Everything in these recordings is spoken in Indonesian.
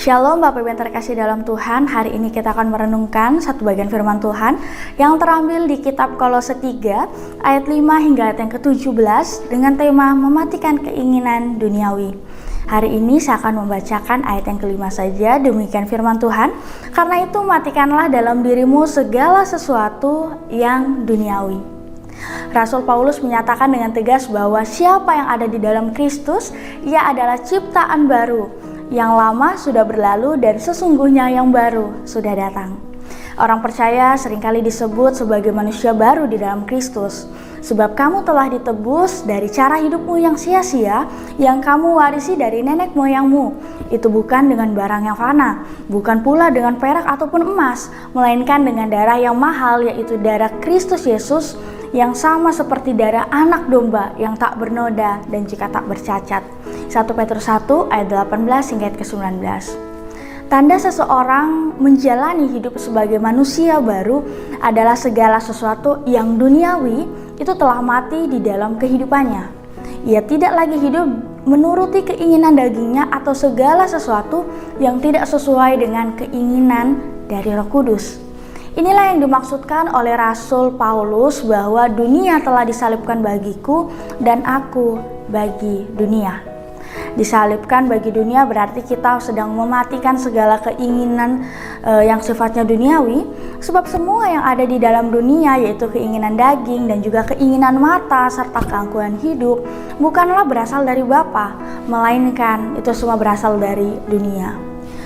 Shalom Bapak Ibu yang terkasih dalam Tuhan. Hari ini kita akan merenungkan satu bagian firman Tuhan yang terambil di kitab Kolose 3 ayat 5 hingga ayat yang ke-17 dengan tema mematikan keinginan duniawi. Hari ini saya akan membacakan ayat yang kelima saja, demikian firman Tuhan. Karena itu matikanlah dalam dirimu segala sesuatu yang duniawi. Rasul Paulus menyatakan dengan tegas bahwa siapa yang ada di dalam Kristus, ia adalah ciptaan baru. Yang lama sudah berlalu dan sesungguhnya yang baru sudah datang. Orang percaya seringkali disebut sebagai manusia baru di dalam Kristus. Sebab kamu telah ditebus dari cara hidupmu yang sia-sia yang kamu warisi dari nenek moyangmu. Itu bukan dengan barang yang fana, bukan pula dengan perak ataupun emas, melainkan dengan darah yang mahal, yaitu darah Kristus Yesus, yang sama seperti darah anak domba yang tak bernoda dan juga tak bercacat. 1 Petrus 1 ayat 18 hingga ayat ke-19. Tanda seseorang menjalani hidup sebagai manusia baru adalah segala sesuatu yang duniawi itu telah mati di dalam kehidupannya. Ia tidak lagi hidup menuruti keinginan dagingnya atau segala sesuatu yang tidak sesuai dengan keinginan dari Roh Kudus. Inilah yang dimaksudkan oleh Rasul Paulus bahwa dunia telah disalibkan bagiku dan aku bagi dunia. Disalibkan bagi dunia berarti kita sedang mematikan segala keinginan yang sifatnya duniawi, sebab semua yang ada di dalam dunia, yaitu keinginan daging dan juga keinginan mata serta keangkuhan hidup, bukanlah berasal dari Bapa, melainkan itu semua berasal dari dunia.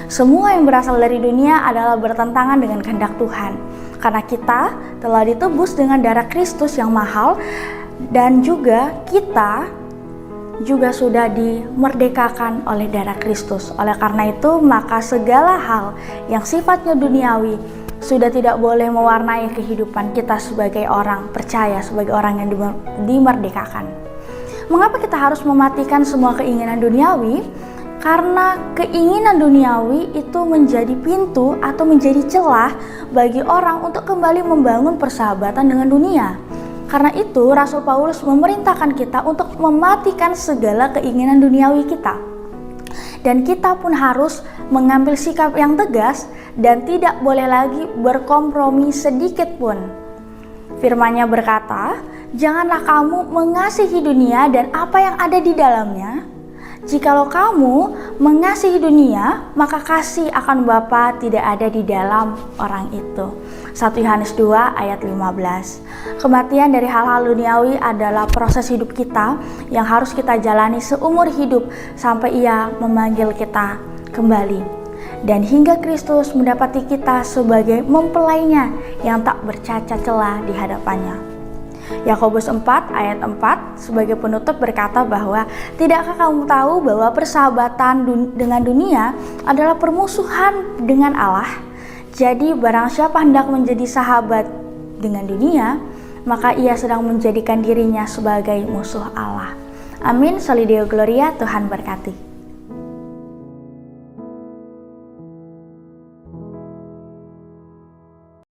Semua yang berasal dari dunia adalah bertentangan dengan kehendak Tuhan, karena kita telah ditebus dengan darah Kristus yang mahal, dan juga kita juga sudah dimerdekakan oleh darah Kristus. Oleh karena itu, maka segala hal yang sifatnya duniawi sudah tidak boleh mewarnai kehidupan kita sebagai orang percaya, sebagai orang yang dimerdekakan. Mengapa kita harus mematikan semua keinginan duniawi? Karena keinginan duniawi itu menjadi pintu atau menjadi celah bagi orang untuk kembali membangun persahabatan dengan dunia. Karena itu Rasul Paulus memerintahkan kita untuk mematikan segala keinginan duniawi kita. Dan kita pun harus mengambil sikap yang tegas dan tidak boleh lagi berkompromi sedikit pun. Firman-Nya berkata, "Janganlah kamu mengasihi dunia dan apa yang ada di dalamnya. Jikalau kamu mengasihi dunia, maka kasih akan Bapa tidak ada di dalam orang itu." 1 Yohanes 2 ayat 15. Kematian dari hal-hal duniawi adalah proses hidup kita yang harus kita jalani seumur hidup sampai Ia memanggil kita kembali. Dan hingga Kristus mendapati kita sebagai mempelainya yang tak bercacat celah di hadapannya. Yakobus 4 ayat 4 sebagai penutup berkata bahwa tidakkah kamu tahu bahwa persahabatan dengan dunia adalah permusuhan dengan Allah? Jadi barang siapa hendak menjadi sahabat dengan dunia, maka ia sedang menjadikan dirinya sebagai musuh Allah. Amin. Soli Deo Gloria. Tuhan berkati.